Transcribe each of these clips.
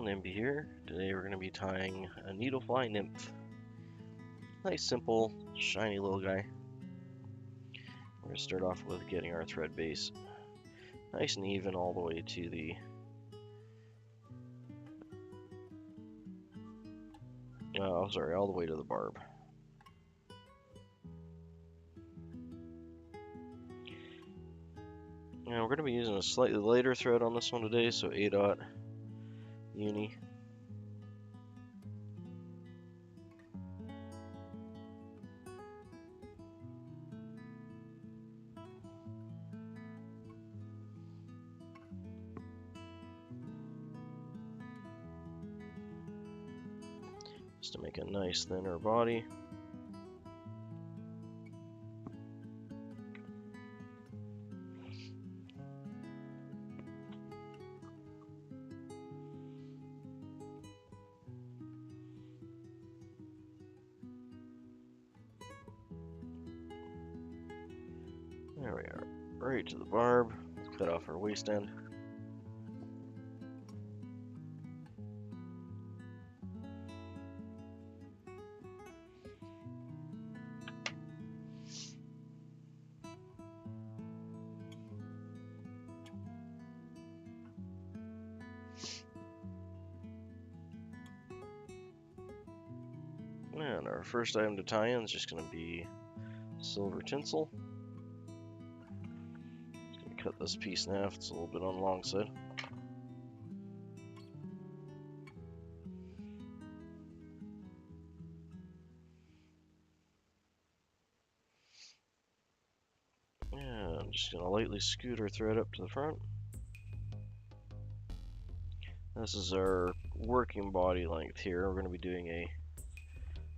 Nimby here. Today we're going to be tying a Needlefly Nymph. Nice, simple, shiny little guy. We're going to start off with getting our thread base nice and even all the way to the all the way to the barb. Now we're going to be using a slightly lighter thread on this one today, so 8/0 uni. Just to make a nice thinner body. There we are, right to the barb. Let's cut off our waist end. And our first item to tie in is just going to be silver tinsel. Just going to cut this piece in half. It's a little bit on the long side. And I'm just going to lightly scoot our thread up to the front. This is our working body length here. We're going to be doing a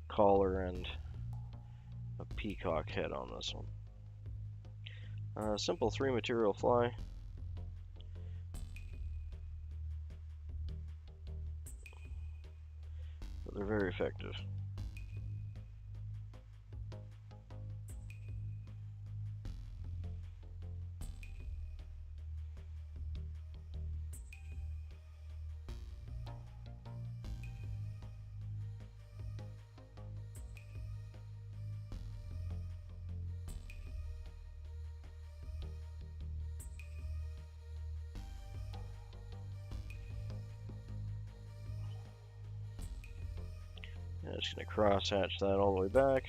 collar and a peacock head on this one. Simple 3 material fly. But they're very effective. I'm just going to cross hatch that all the way back.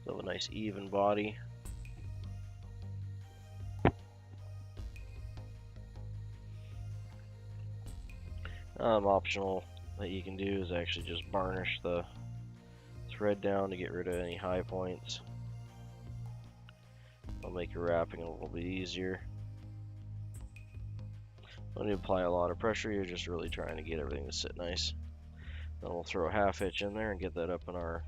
So a nice even body. Optional that you can do is actually just varnish the thread down to get rid of any high points. It'll make your wrapping a little bit easier. When you apply a lot of pressure, you're just really trying to get everything to sit nice. Then we'll throw a half hitch in there and get that up in our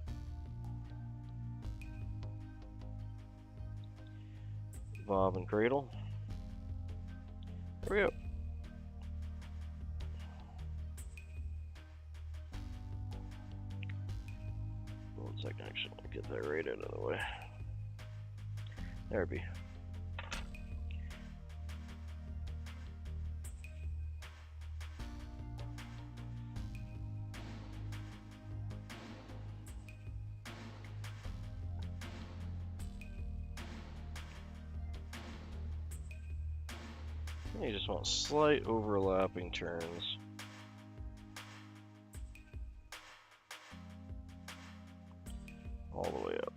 bob and cradle. There we go. One second, actually, I'll get that right out of the way. There it be. You just want slight overlapping turns. All the way up.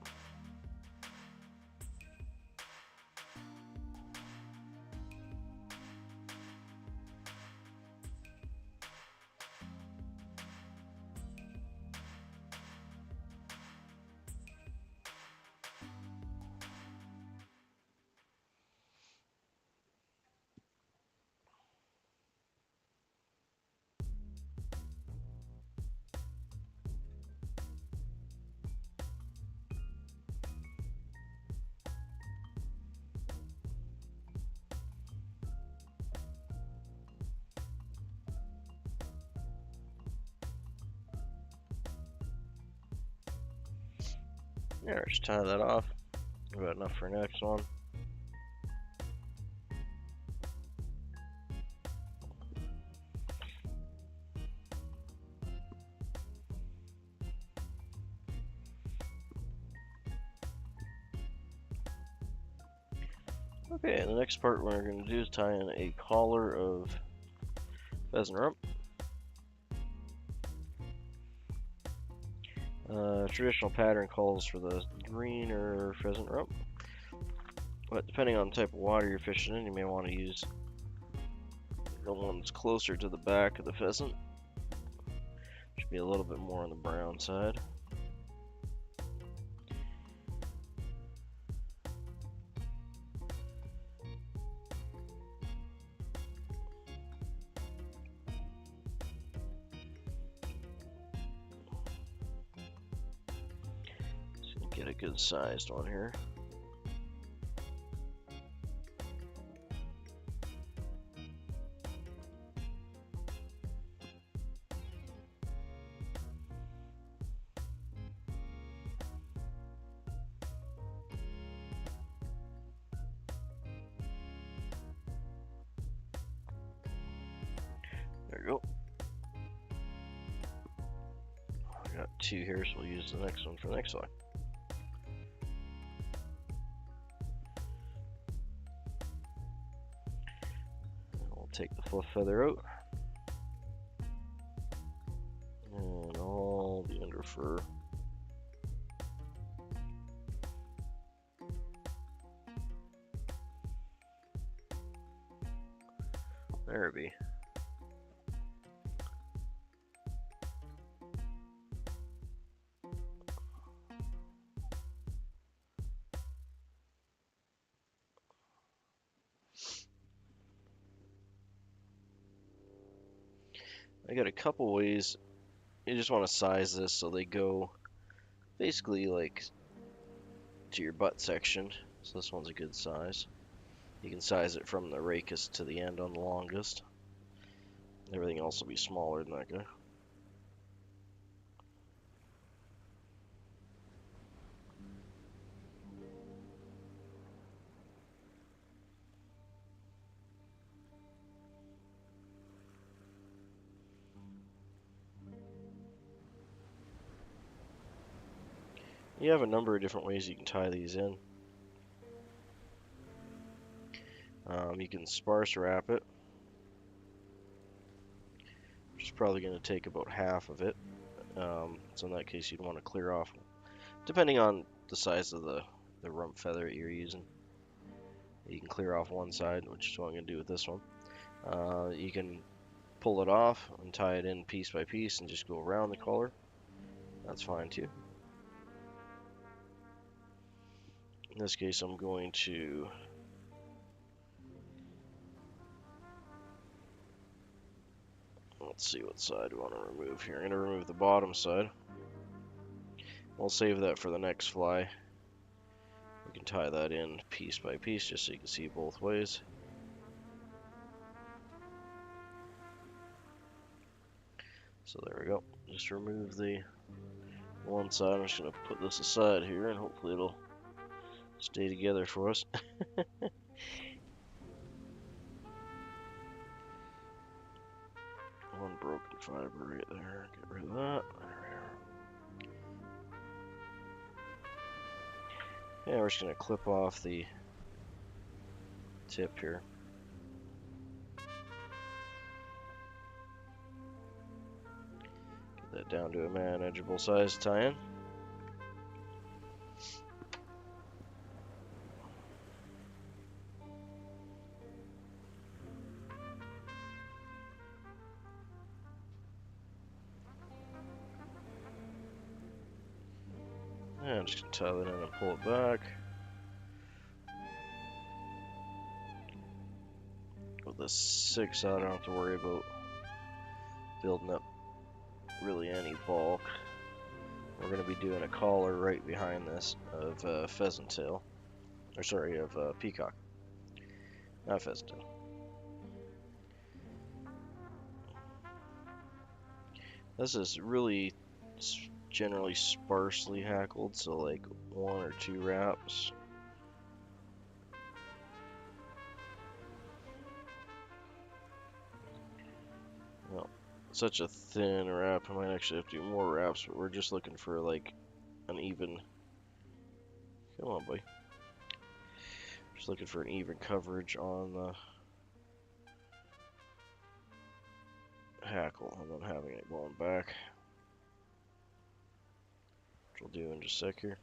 There, just tie that off. About enough for next one. Okay, the next part we're going to do is tie in a collar of pheasant rump. Traditional pattern calls for the green or pheasant rump, but depending on the type of water you're fishing in, you may want to use the one that's closer to the back of the pheasant. Should be a little bit more on the brown side. So get a good sized one here. There we go. I got two here, so we'll use the next one for the next one. We'll take the fluff feather out. And all the under fur. There it be. I got a couple ways. You just want to size this so they go basically like to your butt section. So this one's a good size. You can size it from the rakest to the end on the longest. Everything else will be smaller than that guy. You have a number of different ways you can tie these in. You can sparse wrap it, which is probably going to take about half of it. So in that case, you'd want to clear off, depending on the size of the rump feather you're using. You can clear off one side, which is what I'm going to do with this one. You can pull it off and tie it in piece by piece and just go around the collar. That's fine too. In this case, I'm going to let's see what side we want to remove here. I'm going to remove the bottom side. We'll save that for the next fly. We can tie that in piece by piece just so you can see both ways. So there we go. Just remove the one side. I'm just going to put this aside here and hopefully it'll stay together for us. One broken fiber right there. Get rid of that. Yeah, we're just going to clip off the tip here. Get that down to a manageable size tie-in. Yeah, I'm just going to tie that in and pull it back. With this 6 out, I don't have to worry about building up really any bulk. We're going to be doing a collar right behind this of pheasant tail. Or sorry, of peacock. Not pheasant tail. This is really generally sparsely hackled, so like 1 or 2 wraps. Well, such a thin wrap, I might actually have to do more wraps, but we're just looking for like an even. Come on, boy. Just looking for an even coverage on the hackle and then having it going back, which we'll do in just a sec here.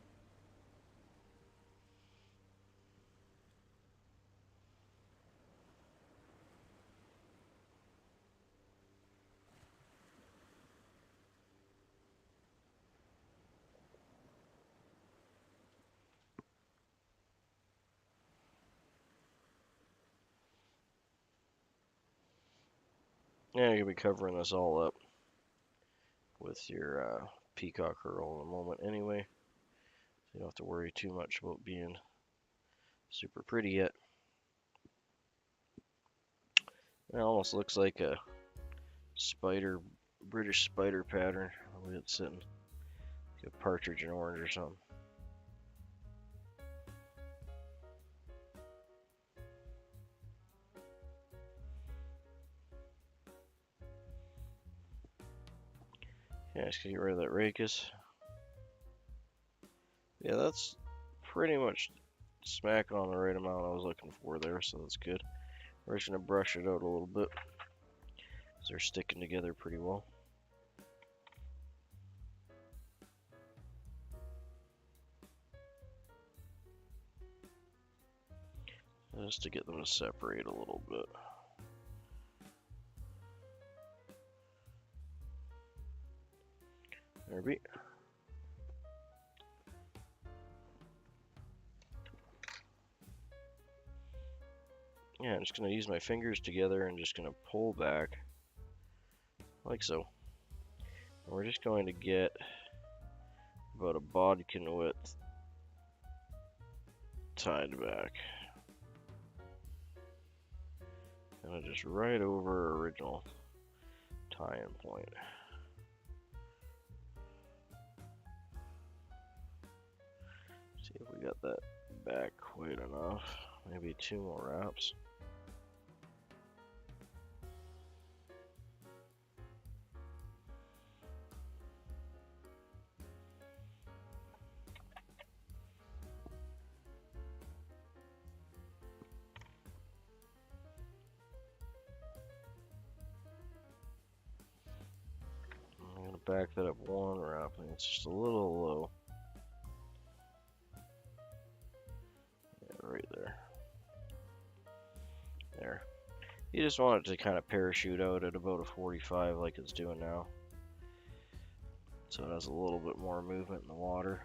Yeah, you're going to be covering this all up with your peacock curl in a moment anyway. So you don't have to worry too much about being super pretty yet. It almost looks like a spider, British spider pattern. The way it's sitting. Like a partridge in orange or something. Yeah, just get rid of that rachis. Yeah, that's pretty much smack on the right amount I was looking for there, so that's good. We're just going to brush it out a little bit, because they're sticking together pretty well. Just to get them to separate a little bit. There we go. Yeah, I'm just going to use my fingers together and just going to pull back like so. And we're just going to get about a bodkin width tied back. Kind of just right over original tie-in point. See if we got that back quite enough. Maybe 2 more wraps. I'm going to back that up 1 wrap. I think it's just a little low. Yeah, right there. There. You just want it to kind of parachute out at about a 45 like it's doing now. So it has a little bit more movement in the water.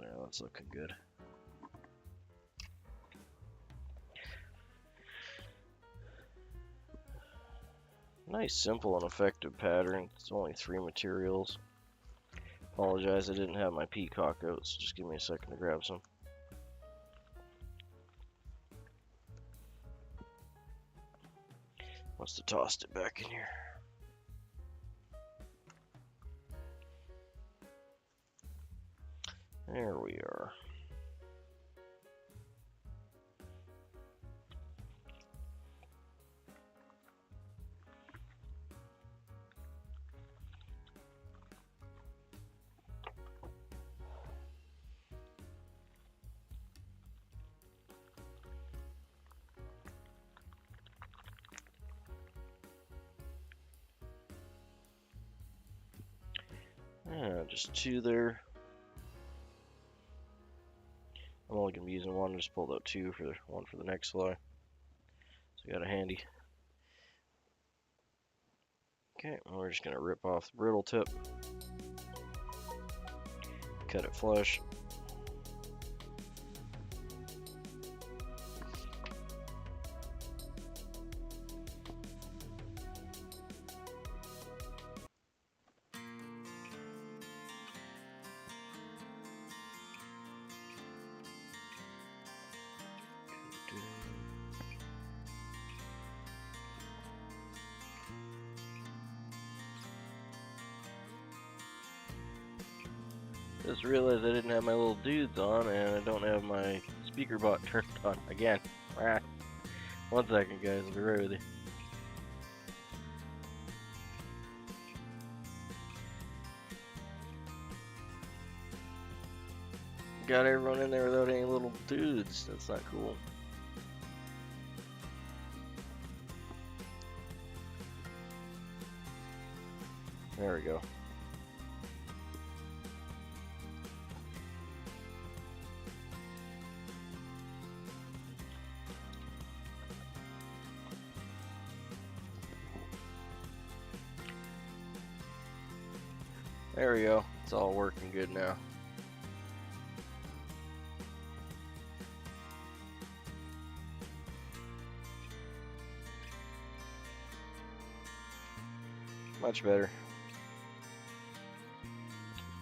Yeah, that's looking good. Nice, simple, and effective pattern. It's only 3 materials. Apologize, I didn't have my peacock out, so just give me a second to grab some. Must have tossed it back in here. There we are. Yeah, just 2 there. I'm only going to be using 1, just pulled out 2 for one for the next fly. So got a handy. Okay, and we're just going to rip off the brittle tip. Cut it flush. Just realized I didn't have my little dudes on, and I don't have my speaker bot turned on again. Ah. 1 second, guys. I'll be right with you. got everyone in there without any little dudes. That's not cool. There we go. There we go. It's all working good now. Much better.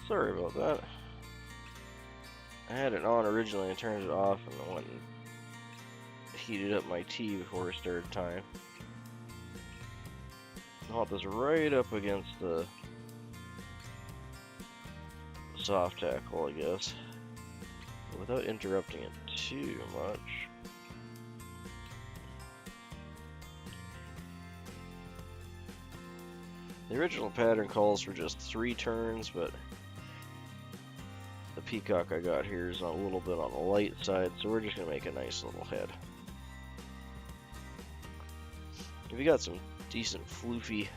Sorry about that. I had it on originally and turned it off, and I went and heated up my tea before we started tying. I'll hold this right up against the soft tackle, I guess, without interrupting it too much. The original pattern calls for just 3 turns, but the peacock I got here is a little bit on the light side, so we're just going to make a nice little head. If you got some decent floofy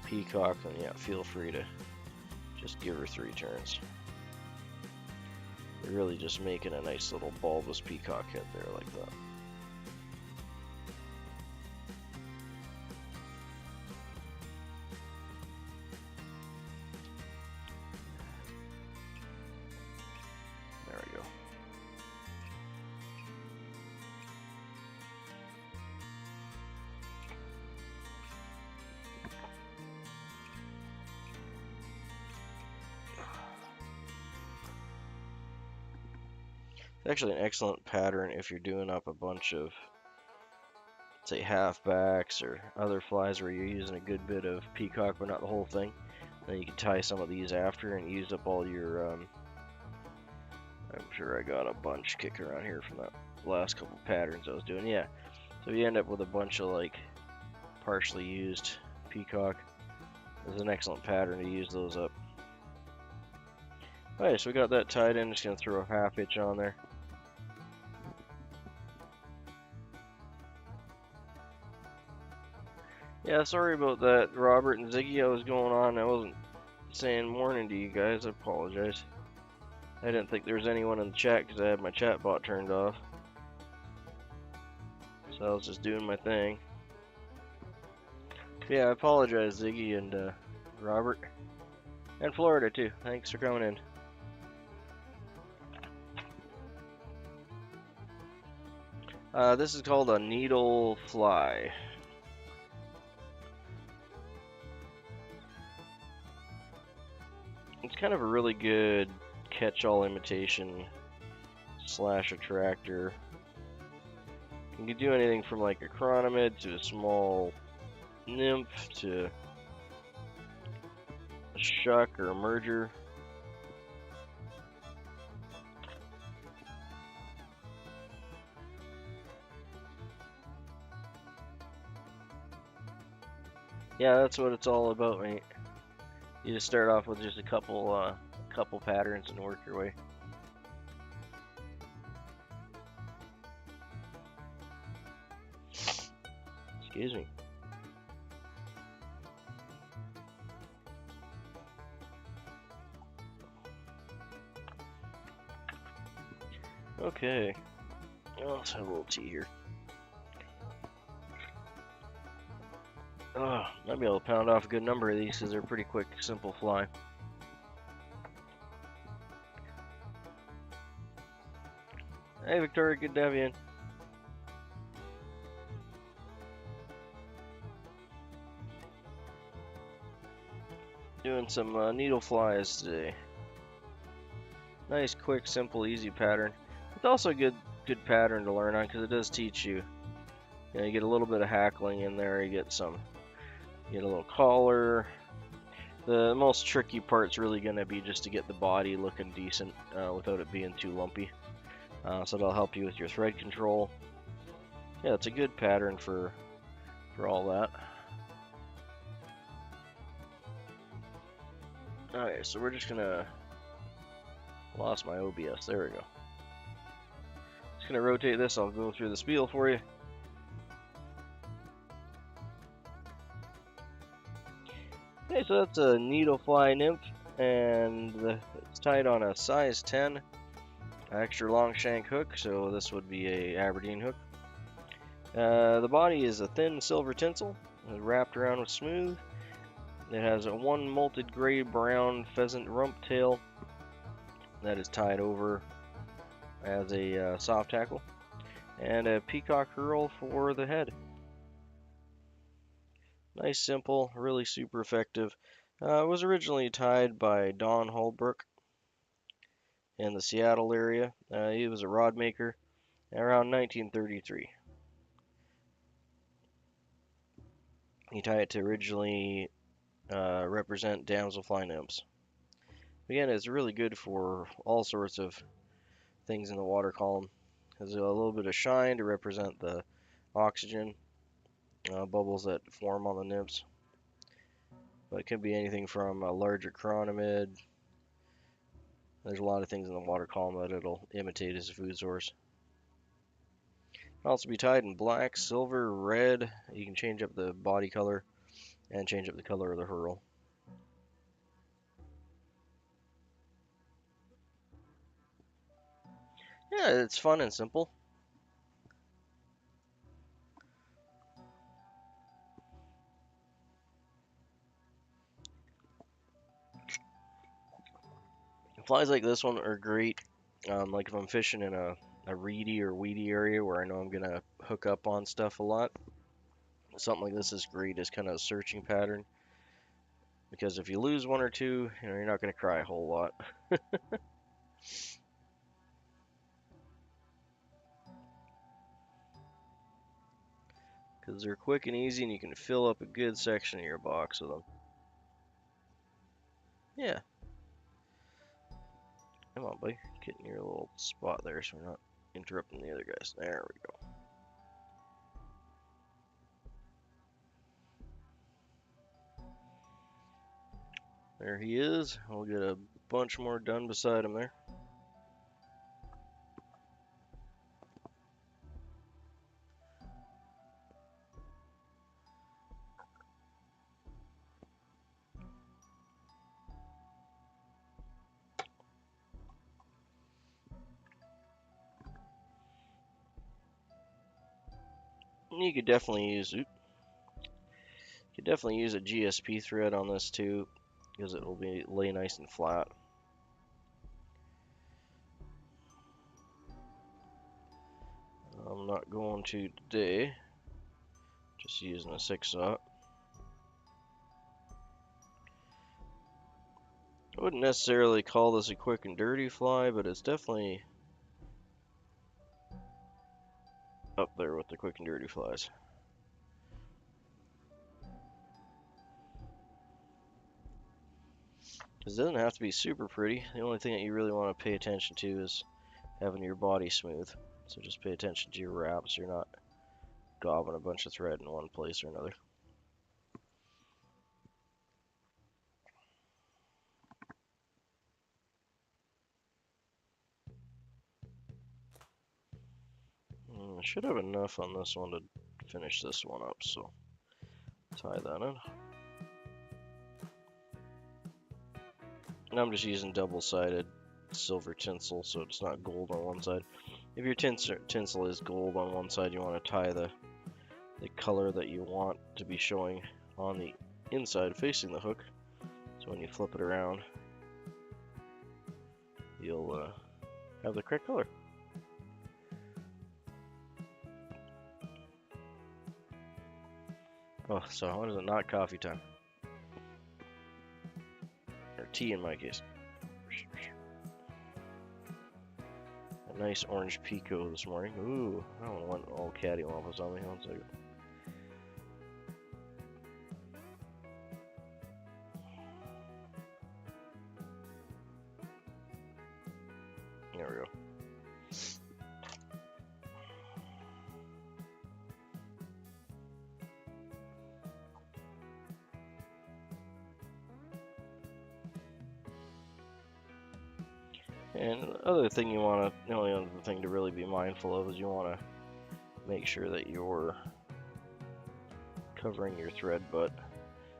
peacock, then yeah, feel free to just give her 3 turns. You're really just making a nice little bulbous peacock head there like that. There we go. It's actually an excellent pattern if you're doing up a bunch of, say, halfbacks or other flies where you're using a good bit of peacock but not the whole thing. Then you can tie some of these after and use up all your, I'm sure I got a bunch kicking around here from that last couple patterns I was doing. Yeah, so you end up with a bunch of like partially used peacock. It's an excellent pattern to use those up. Alright, so we got that tied in. Just going to throw a half hitch on there. Yeah, sorry about that, Robert and Ziggy. I was going on. I wasn't saying morning to you guys. I apologize. I didn't think there was anyone in the chat because I had my chat bot turned off. So I was just doing my thing. Yeah, I apologize, Ziggy and Robert. And Florida, too. Thanks for coming in. This is called a Needlefly. It's kind of a really good catch-all imitation slash attractor. You can do anything from like a chironomid to a small nymph to a shuck or a merger. Yeah, that's what it's all about, mate. You just start off with just a couple patterns and work your way. Excuse me. Okay. Oh, let's have a little tea here. Oh, might be able to pound off a good number of these because they're pretty quick, simple fly. Hey, Victoria, good to have you in. Doing some needle flies today. Nice, quick, simple, easy pattern. It's also a good pattern to learn on because it does teach you. You know, you get a little bit of hackling in there. You get a little collar. The most tricky part's really going to be just to get the body looking decent without it being too lumpy. So that'll help you with your thread control. Yeah, it's a good pattern for all that. Alright, so we're just gonna Lost my OBS. There we go. Just gonna rotate this. I'll go through the spiel for you. Okay, so that's a Needlefly Nymph, and it's tied on a size 10 extra long shank hook, so this would be a Aberdeen hook. The body is a thin silver tinsel, wrapped around with smooth. It has a one molted gray-brown pheasant rump tail that is tied over as a soft tackle, and a peacock herl for the head. Nice, simple, really super effective. It was originally tied by Don Holbrook in the Seattle area. He was a rod maker around 1933. He tied it to originally represent damselfly nymphs. Again, it's really good for all sorts of things in the water column. Has a little bit of shine to represent the oxygen bubbles that form on the nymphs. But it can be anything from a larger chironomid. There's a lot of things in the water column that it'll imitate as a food source. It can also be tied in black, silver, red. You can change up the body color and change up the color of the herl. Yeah, it's fun and simple. Flies like this one are great. Like if I'm fishing in a reedy or weedy area where I know I'm gonna hook up on stuff a lot, something like this is great as kind of a searching pattern. Because if you lose one or two, you're not gonna cry a whole lot. Because they're quick and easy, and you can fill up a good section of your box with them. Yeah. Come on, buddy. Get in your little spot there so we're not interrupting the other guys. There we go. There he is. We'll get a bunch more done beside him there. You could definitely use a GSP thread on this too, because it will lay nice and flat. I'm not going to today. Just using a 6/0. I wouldn't necessarily call this a quick and dirty fly, but it's definitely up there with the quick and dirty flies. Because it doesn't have to be super pretty. The only thing that you really want to pay attention to is having your body smooth. So just pay attention to your wraps. You're not gobbing a bunch of thread in one place or another. I should have enough on this one to finish this one up, so tie that in. And I'm just using double-sided silver tinsel, so it's not gold on one side. If your tinsel is gold on one side, you want to tie the color that you want to be showing on the inside facing the hook. So when you flip it around, you'll have the correct color. Oh, so when is it not coffee time? Or tea in my case. A nice orange pico this morning. Ooh, I don't want all cattywampus on me. One second. There we go. And the only other thing to really be mindful of is you want to make sure that you're covering your thread butt.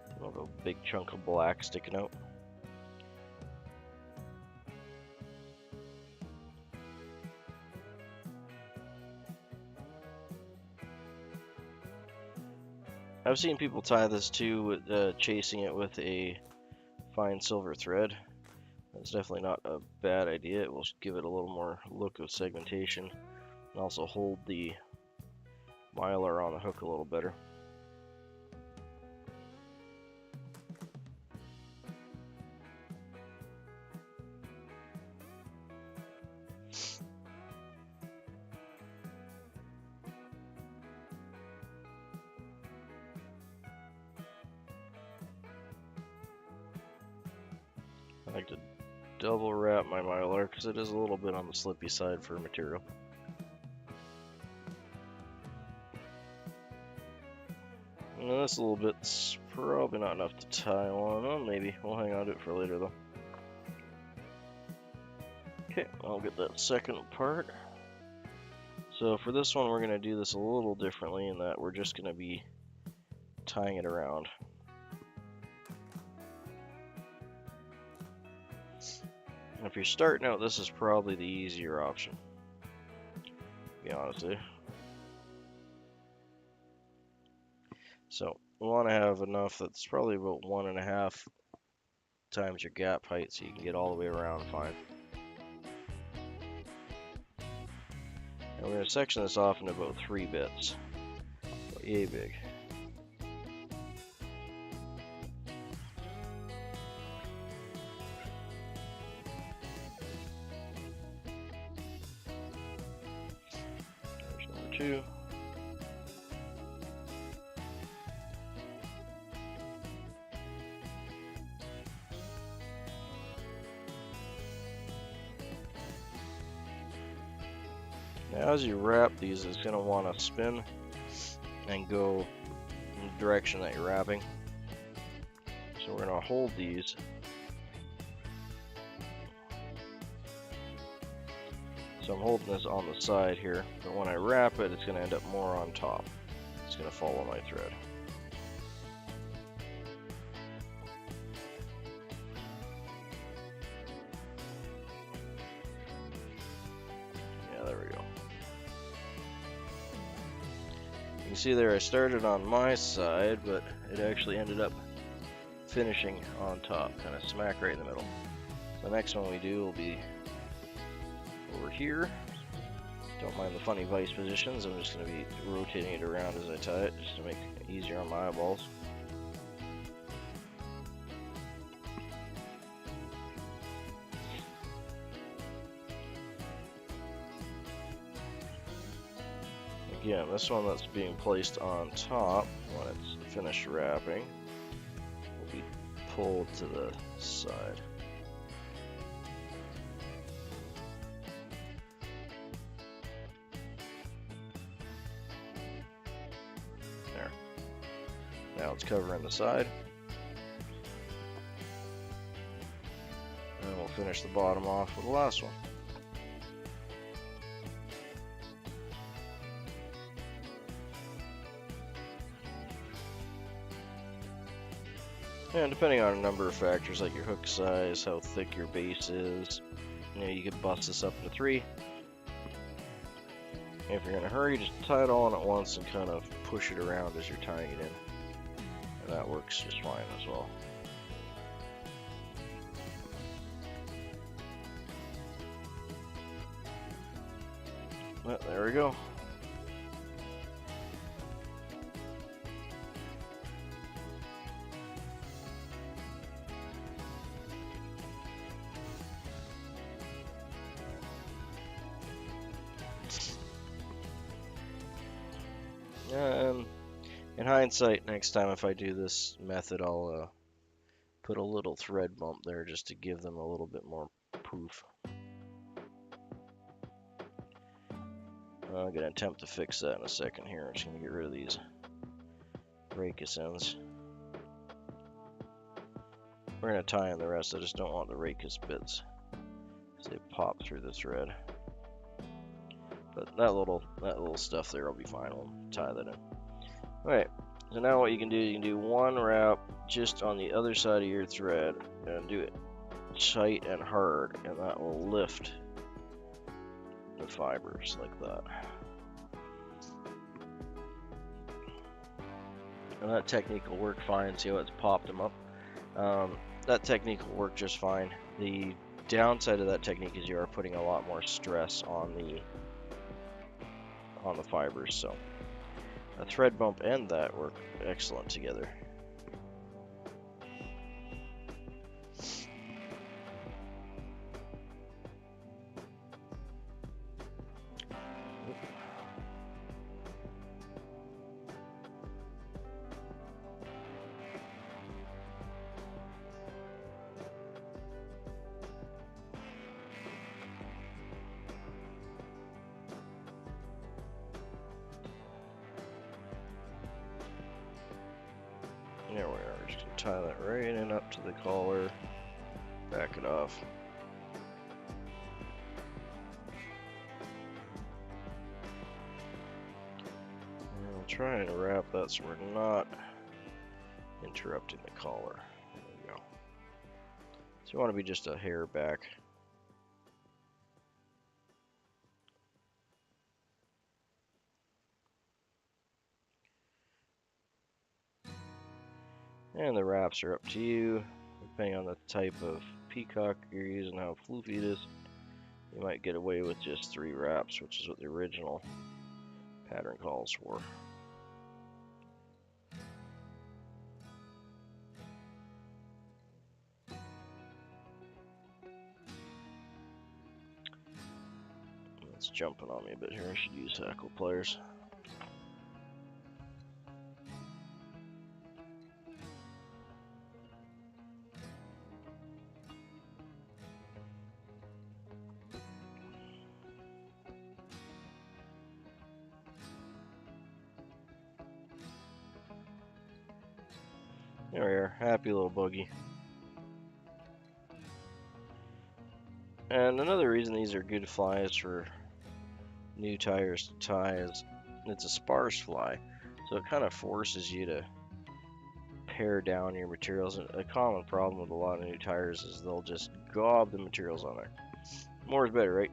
You don't have a big chunk of black sticking out. I've seen people tie this too, with chasing it with a fine silver thread. That's definitely not a bad idea. It will give it a little more look of segmentation and also hold the mylar on the hook a little better. I like to double wrap my mylar because it is a little bit on the slippy side for material. And this little bit's probably not enough to tie one on. Maybe we'll hang on to it for later though. Okay, I'll get that second part. So for this one, we're going to do this a little differently in that we're just going to be tying it around. And if you're starting out, this is probably the easier option, to be honest with you. So we want to have enough that's probably about 1.5 times your gap height so you can get all the way around fine. And we're going to section this off into about 3 bits. So yay big. There's number 2. Now as you wrap these, it's going to want to spin and go in the direction that you're wrapping. So we're going to hold these. So I'm holding this on the side here, but when I wrap it, it's going to end up more on top. It's going to follow my thread. Yeah, there we go. You can see there I started on my side, but it actually ended up finishing on top, kind of smack right in the middle. The next one we do will be over here. Don't mind the funny vice positions. I'm just going to be rotating it around as I tie it, just to make it easier on my eyeballs. Again, this one that's being placed on top when it's finished wrapping will be pulled to the side. There. Now it's covering the side. And we'll finish the bottom off with the last one. And depending on a number of factors like your hook size, how thick your base is, you could bust this up into 3. And if you're in a hurry, just tie it all in at once and kind of push it around as you're tying it in. And that works just fine as well. Well, there we go. In hindsight, next time if I do this method, I'll put a little thread bump there just to give them a little bit more proof. I'm going to attempt to fix that in a second here. I'm just going to get rid of these rachis ends. We're going to tie in the rest. I just don't want the rachis bits So they pop through the thread. But that little stuff there will be fine. We'll tie that in. Alright, so now what you can do one wrap just on the other side of your thread and do it tight and hard, and that will lift the fibers like that. And that technique will work fine. See how it's popped them up? That technique will work just fine. The downside of that technique is you are putting a lot more stress on the fibers, so a thread bump and that work excellent together. There we are. Just gonna tie that right in up to the collar, back it off. And we'll try and wrap that so we're not interrupting the collar. There we go. So you want to be just a hair back. And the wraps are up to you, depending on the type of peacock you're using, how floofy it is. You might get away with just 3 wraps, which is what the original pattern calls for. It's jumping on me a bit here. I should use Hackle pliers. There we are, happy little buggy. And another reason these are good flies for new tyers to tie is it's a sparse fly, so it kind of forces you to pare down your materials. A common problem with a lot of new tyers is they'll just gob the materials on there. More is better, right?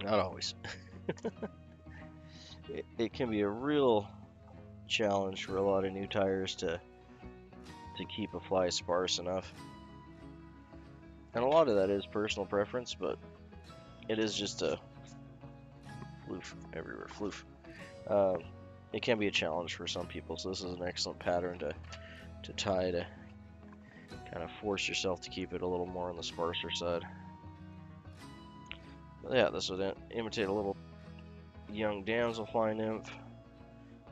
Not always. It can be a real challenge for a lot of new tyers to keep a fly sparse enough. And a lot of that is personal preference, but it is just a floof everywhere, floof. It can be a challenge for some people, so this is an excellent pattern to tie to kind of force yourself to keep it a little more on the sparser side. But yeah, this would imitate a little young damselfly nymph.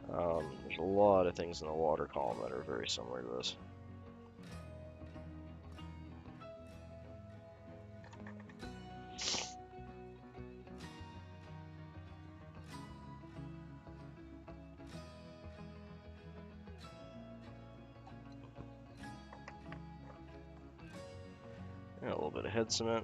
There's a lot of things in the water column that are very similar to this. And a little bit of head cement.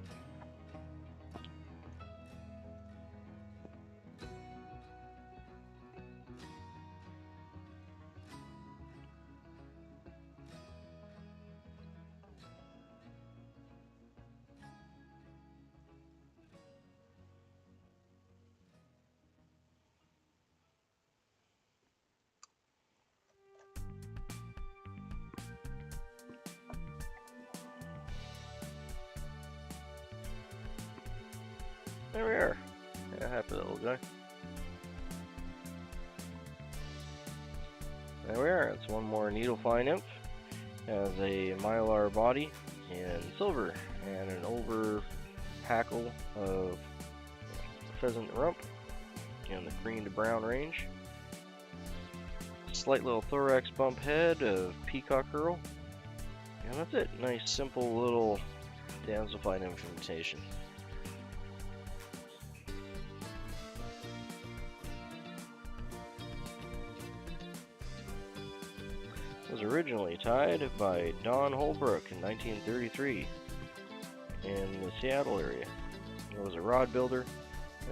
There we are. Yeah, happy little guy. There we are. It's one more Needlefly Nymph. Has a mylar body in silver and an over hackle of pheasant rump in the green to brown range. Slight little thorax bump head of peacock curl. And that's it. Nice simple little damselfly nymph imitation. Was originally tied by Don Holbrook in 1933. in the Seattle area. I was a rod builder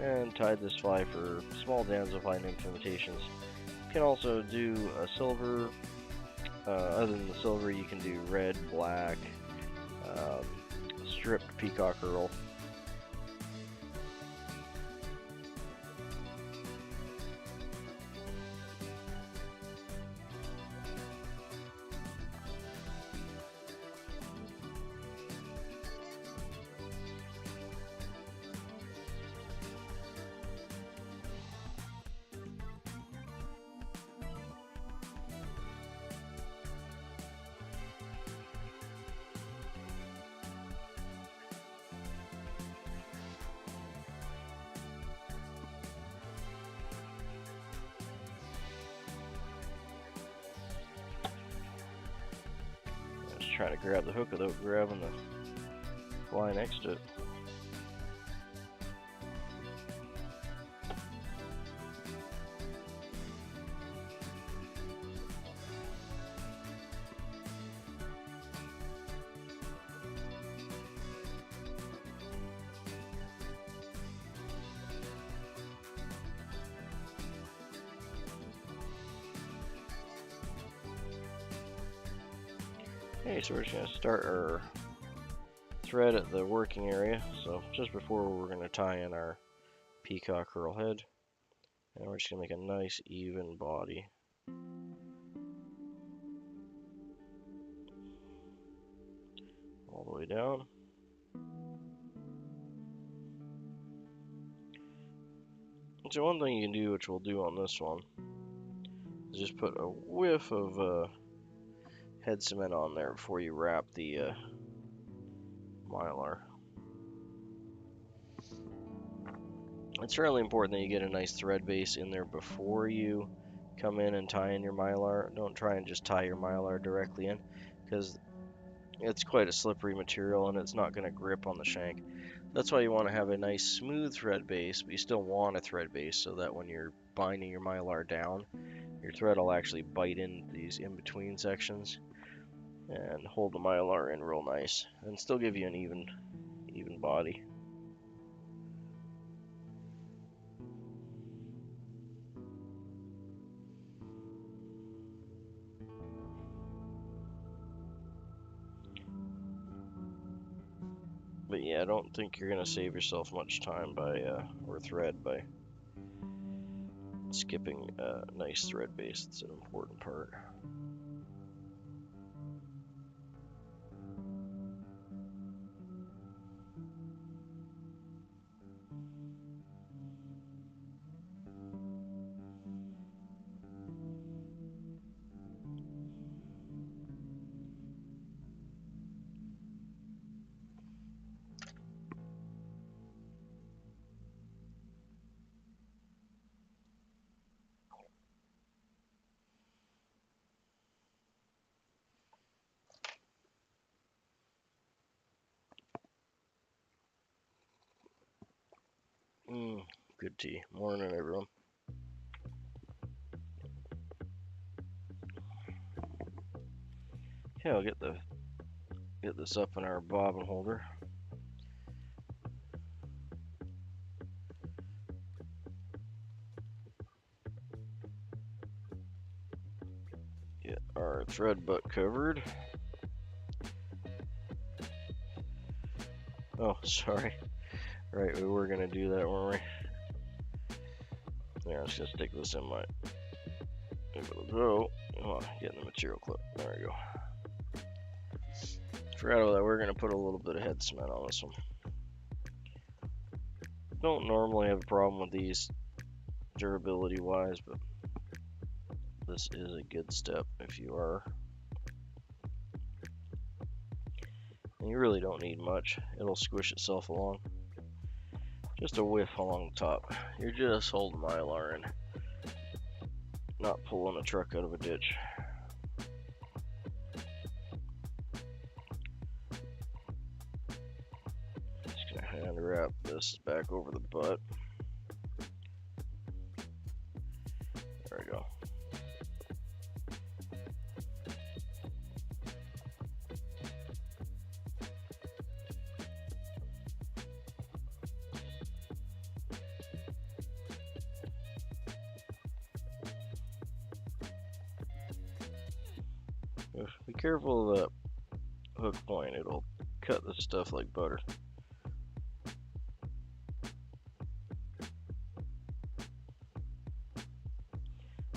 and tied this fly for small damselfly nymph imitations. You can also do a silver. Other than the silver, you can do red, black, stripped peacock earl. Trying to grab the hook without grabbing the fly next to it. Okay, so we're just going to start our thread at the working area. So just before we're going to tie in our peacock earl head. And we're just going to make a nice even body. All the way down. So one thing you can do, which we'll do on this one, is just put a whiff of head cement on there before you wrap the mylar. It's really important that you get a nice thread base in there before you come in and tie in your mylar. Don't try and just tie your mylar directly in, because it's quite a slippery material and it's not going to grip on the shank. That's why you want to have a nice smooth thread base, but you still want a thread base so that when you're binding your mylar down, your thread will actually bite in these in-between sections and hold the mylar in real nice and still give you an even body. But yeah, I don't think you're gonna save yourself much time by or thread by skipping a nice thread base. It's an important part. Good tea. Morning, everyone. Okay, I'll get this up in our bobbin holder. Get our thread butt covered. Oh, sorry. Right, we were gonna do that, weren't we? There, I'm just gonna stick this in my. If it'll go, oh, get in the material clip. There we go. Forgot about that. We're gonna put a little bit of head cement on this one. Don't normally have a problem with these durability wise, but this is a good step if you are. And you really don't need much. It'll squish itself along. Just a whiff along the top. You're just holding mylar in, not pulling a truck out of a ditch. Just gonna hand wrap this back over the butt. There we go. Be careful of that hook point, it'll cut the stuff like butter.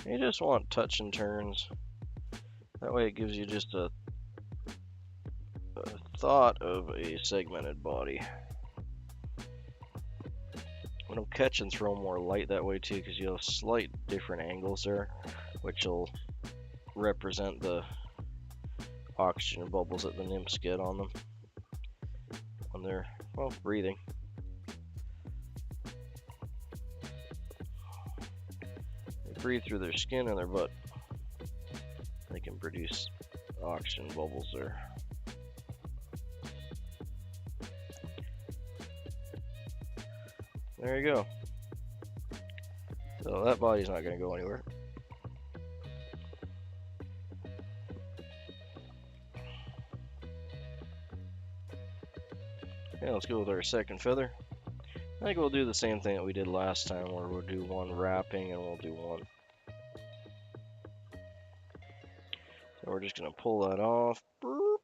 You just want touch and turns. That way it gives you just a thought of a segmented body. It'll catch and throw more light that way too, because you have slight different angles there, which will represent the oxygen bubbles that the nymphs get on them when they're, well, breathing. They breathe through their skin and their butt. They can produce oxygen bubbles there. There you go. So that body's not going to go anywhere. Okay, let's go with our second feather. I think we'll do the same thing that we did last time, where we'll do one wrapping and we'll do one. So we're just going to pull that off. Boop.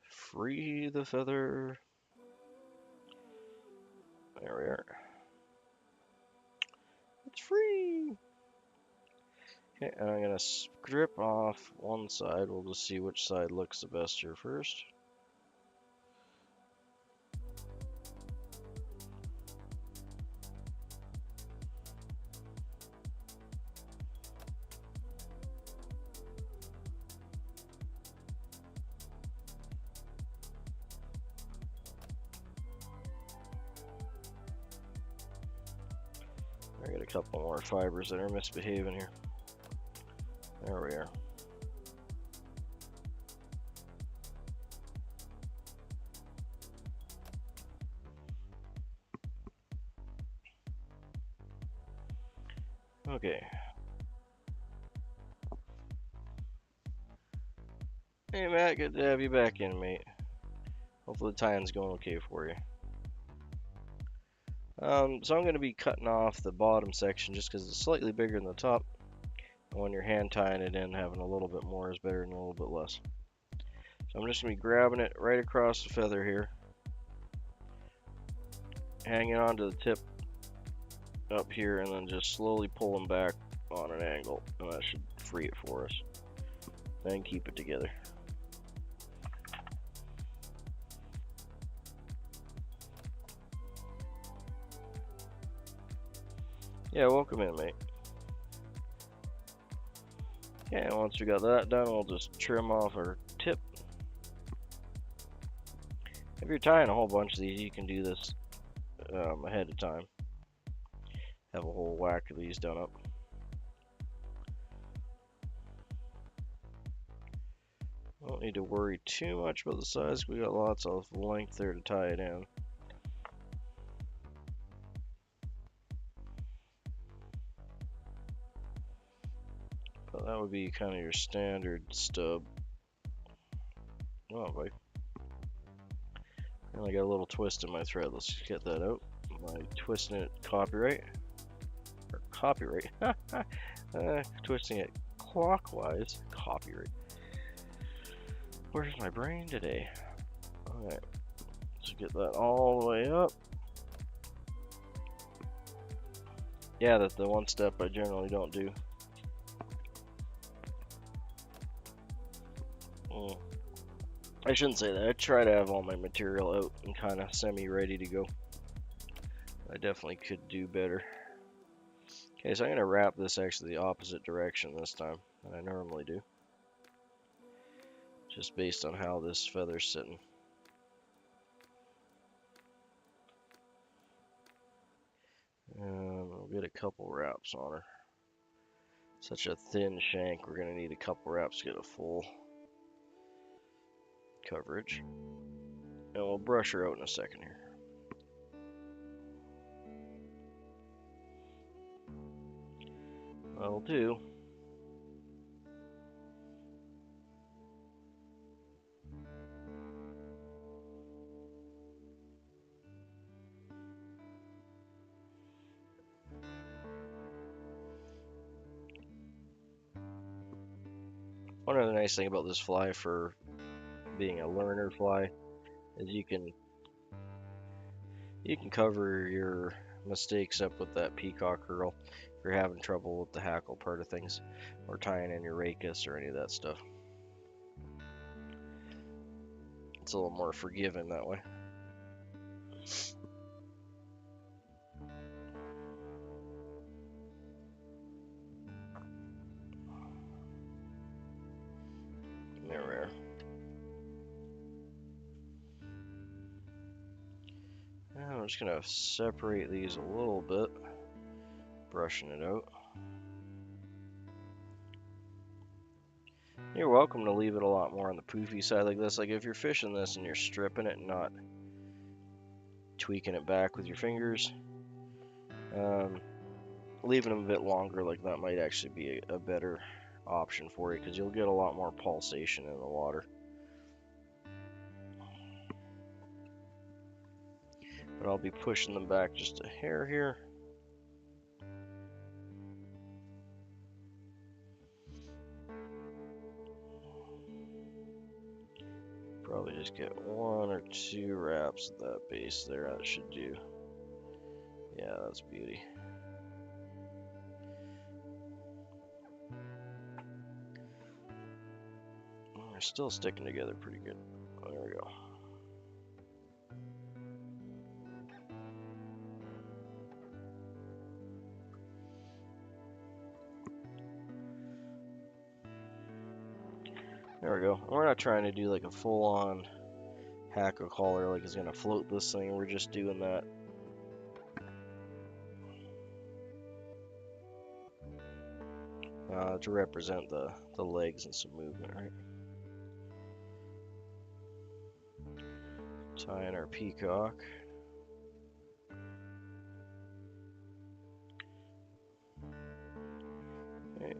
Free the feather. There we are. It's free. Okay, and I'm going to strip off one side. We'll just see which side looks the best here first. I got a couple more fibers that are misbehaving here. There we are. Okay. Hey Matt, good to have you back in, mate. Hopefully the tie-in's going okay for you. So I'm going to be cutting off the bottom section just because it's slightly bigger than the top. And when you're hand tying it in, having a little bit more is better than a little bit less. So I'm just going to be grabbing it right across the feather here. Hanging onto the tip up here and then just slowly pulling back on an angle. And that should free it for us. Then keep it together. Yeah, welcome in, mate. Okay, and once we got that done, we'll just trim off our tip. If you're tying a whole bunch of these, you can do this ahead of time. Have a whole whack of these done up. Don't need to worry too much about the size. We got lots of length there to tie it in. But that would be kind of your standard stub. Oh boy. And I got a little twist in my thread. Let's get that out. Am I twisting it copyright? Or copyright? Twisting it clockwise. Copyright. Where's my brain today? Alright. Let's get that all the way up. Yeah, that's the one step I generally don't do. I shouldn't say that. I try to have all my material out and kind of semi-ready to go. I definitely could do better. Okay, so I'm going to wrap this actually the opposite direction this time than I normally do. Just based on how this feather's sitting. We'll get a couple wraps on her. Such a thin shank, we're going to need a couple wraps to get a full coverage. And we'll brush her out in a second here. That'll do. One other nice thing about this fly for being a learner fly is you can cover your mistakes up with that peacock curl if you're having trouble with the hackle part of things, or tying in your racus or any of that stuff. It's a little more forgiving that way. There we are. Now I'm just gonna separate these a little bit, brushing it out. You're welcome to leave it a lot more on the poofy side like this. Like if you're fishing this and you're stripping it and not tweaking it back with your fingers, leaving them a bit longer like that might actually be a better option for you, because you'll get a lot more pulsation in the water. But I'll be pushing them back just a hair here. Probably just get 1 or 2 wraps at that base there. That should do. Yeah, that's beauty. They're still sticking together pretty good. There we go. There we go. We're not trying to do like a full-on hackle collar like it's gonna float this thing. We're just doing that to represent the legs and some movement, right? Tying our peacock. Okay.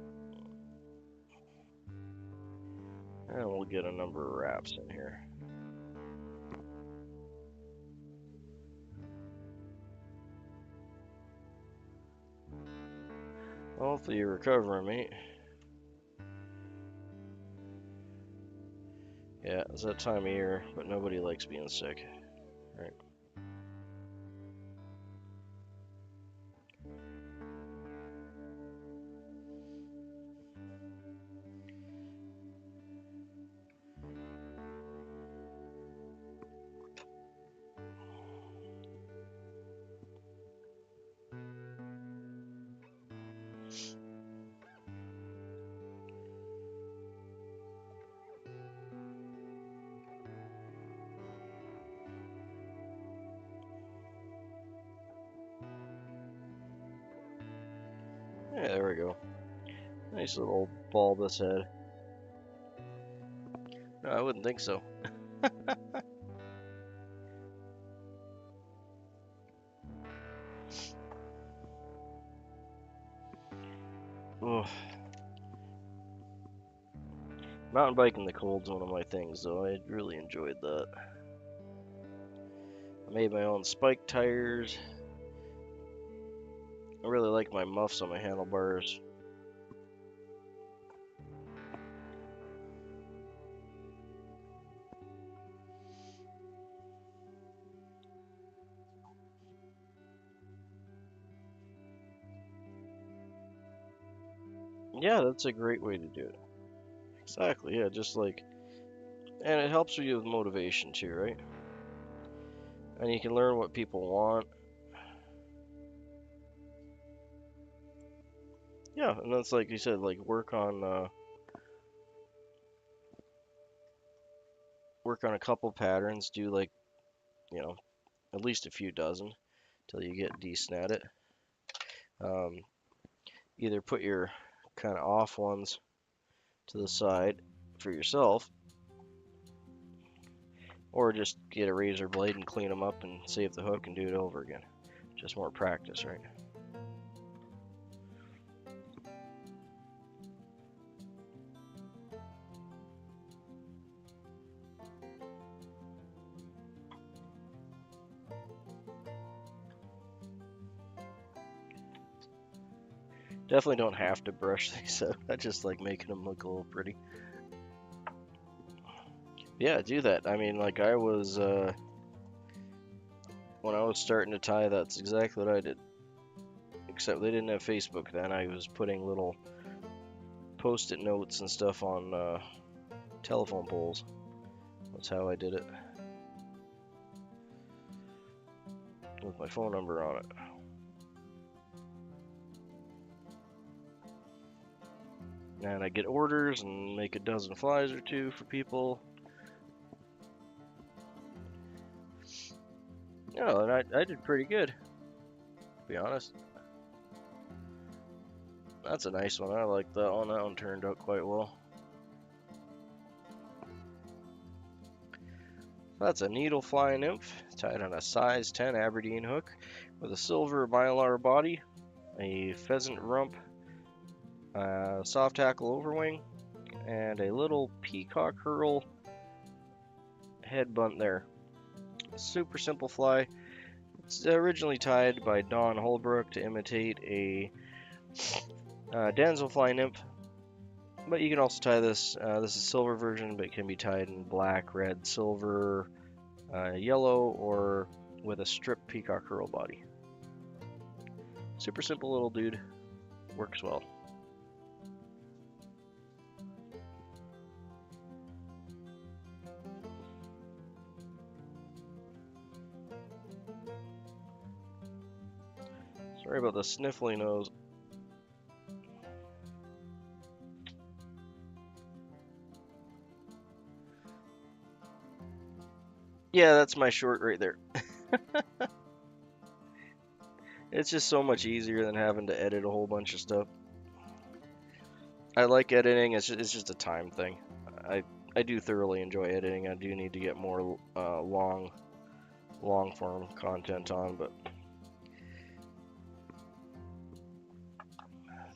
And we'll get a number of wraps in here. Hopefully you're recovering, mate. Yeah, it's that time of year, but nobody likes being sick, right? Yeah, there we go. Nice little bulbous head. No, I wouldn't think so. Ugh. Mountain biking in the cold's one of my things, though. I really enjoyed that. I made my own spike tires. I really like my muffs on my handlebars. Yeah, that's a great way to do it. Exactly, yeah, just like, and it helps you with motivation too, right? And you can learn what people want. Yeah, and that's like you said, like work on a couple patterns, do like, you know, at least a few dozen till you get decent at it. Either put your kind of off ones to the side for yourself, or just get a razor blade and clean them up and save the hook and do it over again. Just more practice, right? Definitely don't have to brush these out. I just like making them look a little pretty. Yeah, do that. I mean, like I was when I was starting to tie, that's exactly what I did. Except they didn't have Facebook then. I was putting little post-it notes and stuff on telephone poles. That's how I did it, with my phone number on it. And I get orders and make a dozen flies or two for people. Oh, and I did pretty good, to be honest. That's a nice one. I like that one. That one turned out quite well. That's a Needlefly Nymph tied on a size 10 Aberdeen hook with a silver mylar body, a pheasant rump, soft hackle overwing, and a little peacock curl head bunt there. Super simple fly. It's originally tied by Don Holbrook to imitate a damselfly nymph, but you can also tie this. This is a silver version, but it can be tied in black, red, silver, yellow, or with a strip peacock curl body. Super simple little dude. Works well. Sorry about the sniffly nose. Yeah, that's my short right there. It's just so much easier than having to edit a whole bunch of stuff. I like editing. It's just a time thing. I do thoroughly enjoy editing. I do need to get more long form content on, but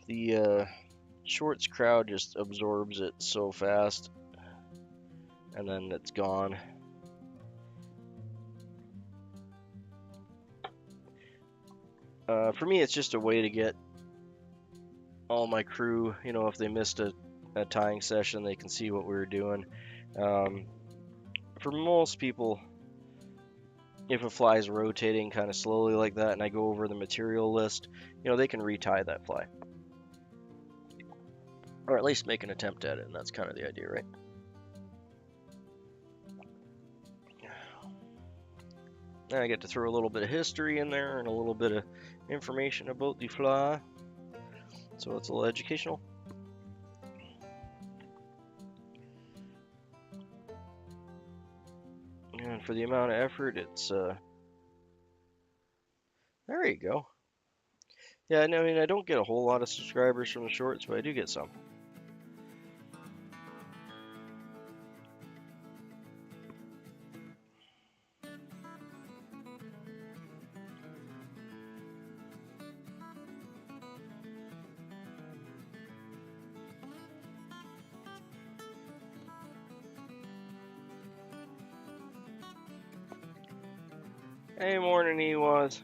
the shorts crowd just absorbs it so fast, and then it's gone. For me, it's just a way to get all my crew, you know, if they missed a tying session, they can see what we were doing. For most people, if a fly is rotating kind of slowly like that and I go over the material list, you know, they can retie that fly. Or at least make an attempt at it, and that's kind of the idea, right? Now I get to throw a little bit of history in there and a little bit of information about the fly, so it's a little educational. And for the amount of effort, it's there you go. Yeah, I mean, I don't get a whole lot of subscribers from the shorts, but I do get some. Hey, morning, Ewas.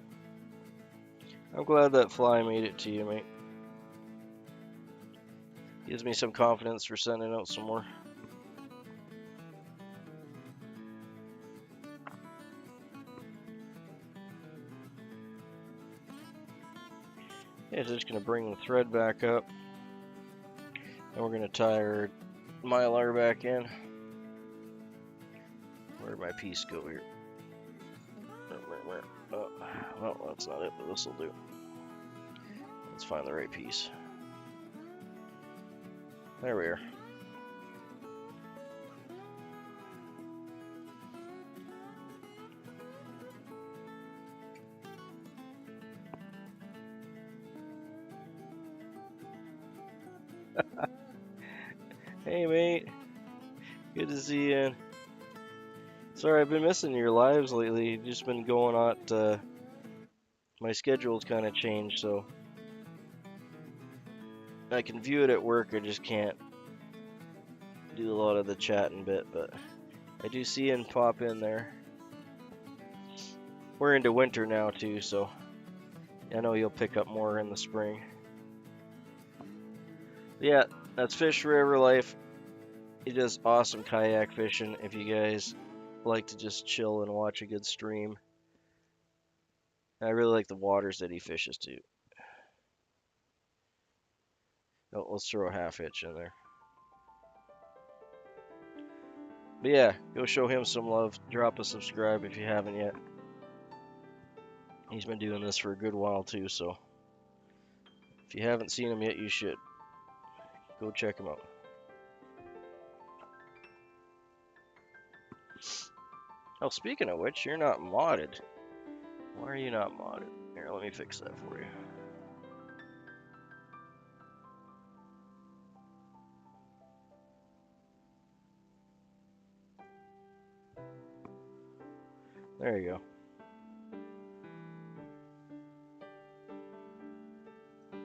I'm glad that fly made it to you, mate. Gives me some confidence for sending out some more. Yeah, so just gonna bring the thread back up, and we're gonna tie our mylar back in. Where'd my piece go here? Oh, well, that's not it, but this will do. Let's find the right piece. There we are. Hey, mate. Good to see you. Sorry, I've been missing your lives lately. You've just been going out. My schedule's kind of changed, so I can view it at work. I just can't do a lot of the chatting bit, but I do see you and pop in there. We're into winter now too, so I know you'll pick up more in the spring. Yeah, that's Fish Forever Life. He does awesome kayak fishing if you guys like to just chill and watch a good stream. I really like the waters that he fishes too. Oh, let's throw a half hitch in there. But yeah, go show him some love. Drop a subscribe if you haven't yet. He's been doing this for a good while too, so if you haven't seen him yet, you should. Go check him out. Oh, speaking of which, you're not modded. Why are you not modded? Here, let me fix that for you. There you go. I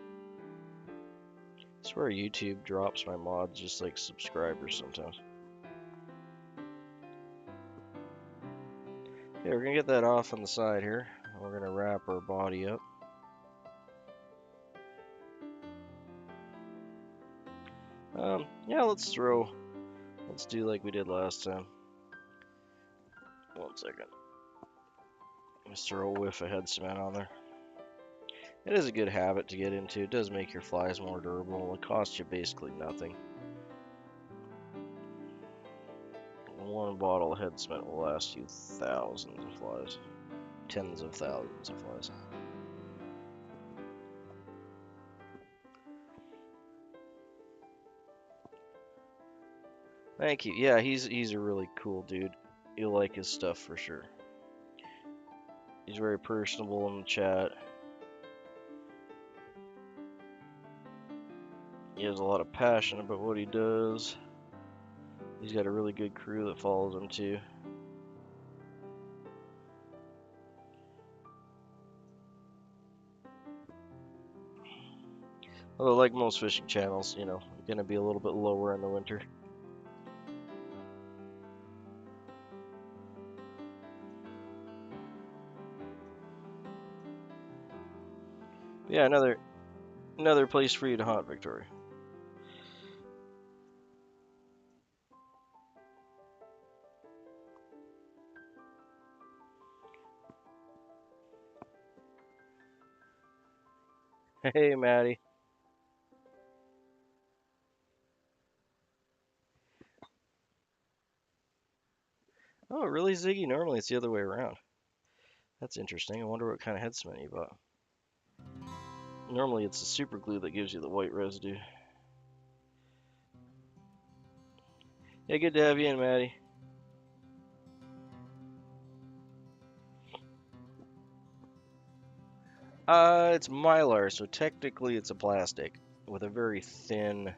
swear YouTube drops my mods just like subscribers sometimes. Okay, we're gonna get that off on the side here. We're gonna wrap our body up. Yeah, let's do like we did last time. 1 second. Let's throw a whiff of head cement on there. It is a good habit to get into. It does make your flies more durable. It costs you basically nothing. One bottle of head cement will last you thousands of flies. Tens of thousands of flies. Thank you. Yeah, he's a really cool dude. You'll like his stuff for sure. He's very personable in the chat. He has a lot of passion about what he does. He's got a really good crew that follows him too. Although, like most fishing channels, you know, you're gonna be a little bit lower in the winter. But yeah, another place for you to hunt, Victoria. Hey, Maddie. Oh, really, Ziggy? Normally it's the other way around. That's interesting. I wonder what kind of head cement you bought. Normally it's the super glue that gives you the white residue. Yeah, good to have you in, Maddie. It's mylar, so technically it's a plastic with a very thin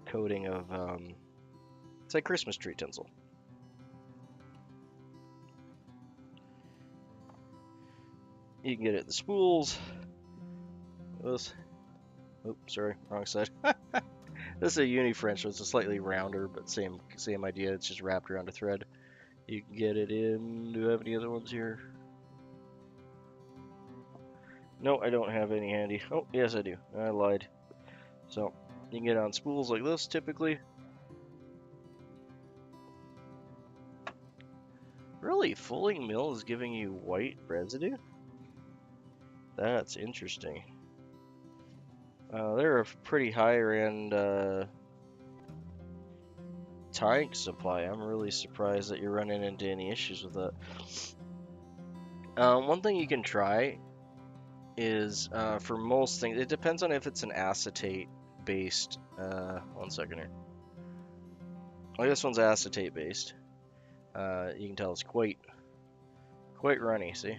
coating of, it's like Christmas tree tinsel. You can get it at the spools. This, oh, sorry, wrong side. This is a uni French, so it's a slightly rounder, but same idea. It's just wrapped around a thread. You can get it in. Do I have any other ones here? No, I don't have any handy. Oh, yes, I do. I lied. So you can get it on spools like this, typically. Really, fulling mill is giving you white residue? That's interesting. They're a pretty higher end tank supply. I'm really surprised that you're running into any issues with that. One thing you can try is for most things, it depends on if it's an acetate based. 1 second here. Well, this one's acetate based. You can tell it's quite runny. See,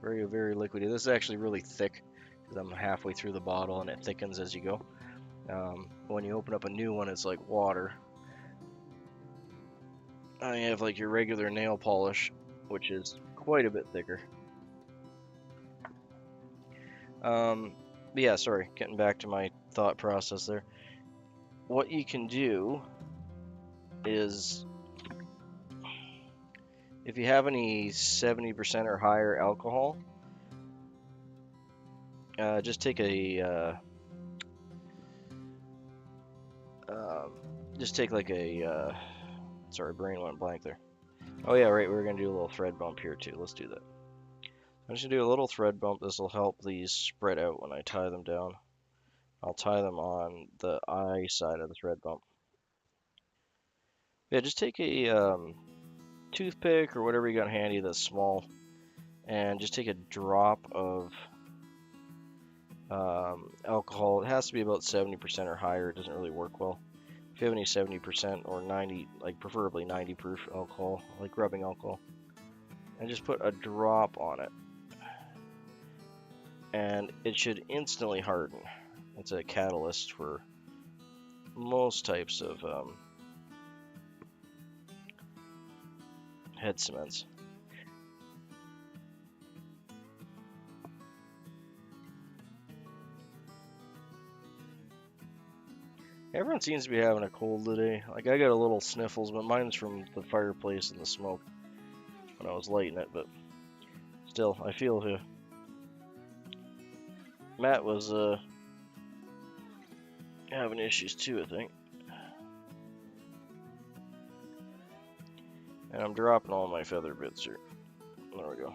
very liquidy. This is actually really thick because I'm halfway through the bottle and it thickens as you go. When you open up a new one, it's like water. You have like your regular nail polish, which is quite a bit thicker. But yeah, sorry, getting back to my thought process there. What you can do is, if you have any 70% or higher alcohol, just take a just take like a, sorry, brain went blank there. Oh yeah, right, we were gonna do a little thread bump here too. Let's do that. I'm just gonna do a little thread bump. This will help these spread out when I tie them down. I'll tie them on the eye side of the thread bump. Yeah, just take a toothpick or whatever you got handy that's small, and just take a drop of alcohol. It has to be about 70% or higher. It doesn't really work well. If you have any 70% or 90, like preferably 90 proof alcohol, like rubbing alcohol, and just put a drop on it, and it should instantly harden. It's a catalyst for most types of head cements. Everyone seems to be having a cold today. Like, I got a little sniffles, but mine's from the fireplace and the smoke when I was lighting it, but still, I feel you. Matt was having issues too, I think. And I'm dropping all my feather bits here. There we go.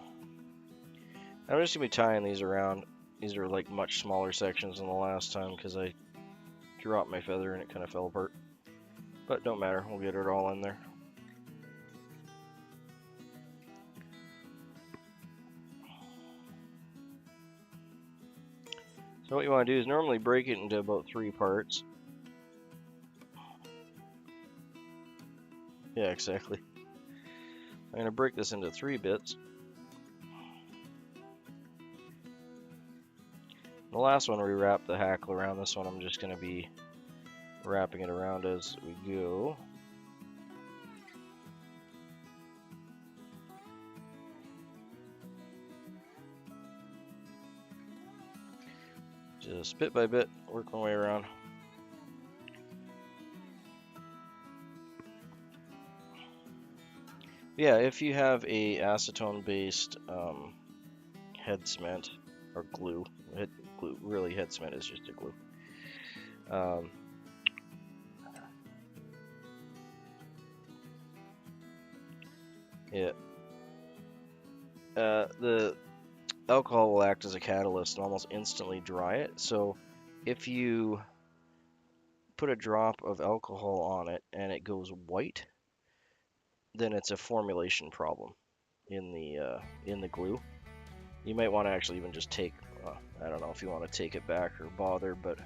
I'm just gonna be tying these around. These are like much smaller sections than the last time because I dropped my feather and it kind of fell apart. But don't matter, we'll get it all in there. So what you want to do is normally break it into about 3 parts. Yeah, exactly. I'm going to break this into 3 bits. The last one we wrapped the hackle around. This one I'm just going to be wrapping it around as we go. Just bit by bit, work my way around. Yeah, if you have a acetone based head cement or glue, really head cement is just a glue. Yeah. The alcohol will act as a catalyst and almost instantly dry it. So if you put a drop of alcohol on it and it goes white, then it's a formulation problem in the glue. You might want to actually even just take, I don't know if you want to take it back or bother, but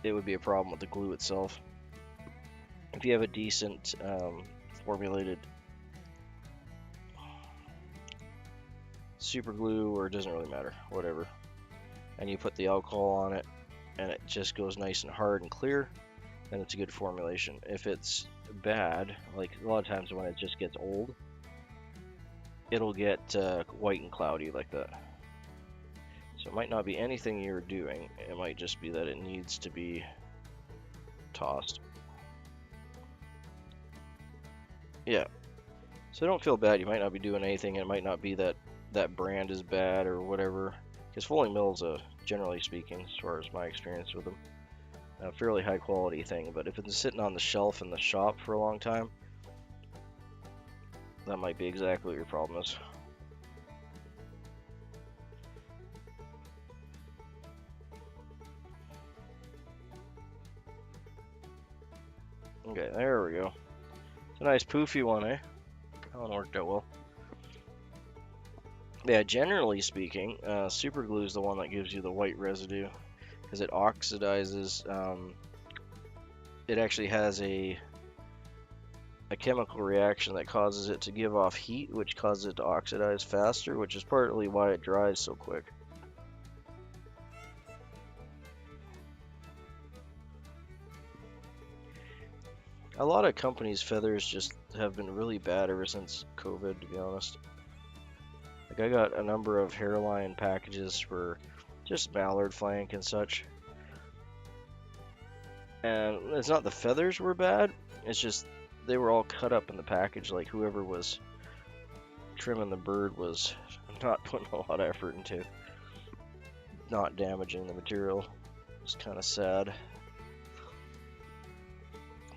it would be a problem with the glue itself. If you have a decent formulated super glue, or it doesn't really matter, whatever, and you put the alcohol on it and it just goes nice and hard and clear, then it's a good formulation. If it's bad, like a lot of times when it just gets old, it'll get white and cloudy like that. So it might not be anything you're doing, it might just be that it needs to be tossed. Yeah, so don't feel bad, you might not be doing anything, it might not be that that brand is bad or whatever, because Fulling Mill's a, generally speaking, as far as my experience with them, a fairly high quality thing. But if it's sitting on the shelf in the shop for a long time, that might be exactly what your problem is. Okay, there we go. It's a nice poofy one, eh? That one worked out well. Yeah, generally speaking, super glue is the one that gives you the white residue because it oxidizes. It actually has a chemical reaction that causes it to give off heat, which causes it to oxidize faster, which is partly why it dries so quick. A lot of companies' feathers just have been really bad ever since COVID, to be honest. Like, I got a number of hairline packages for just mallard flank and such. And it's not the feathers were bad, it's just they were all cut up in the package. Like, whoever was trimming the bird was not putting a lot of effort into not damaging the material. It's kind of sad.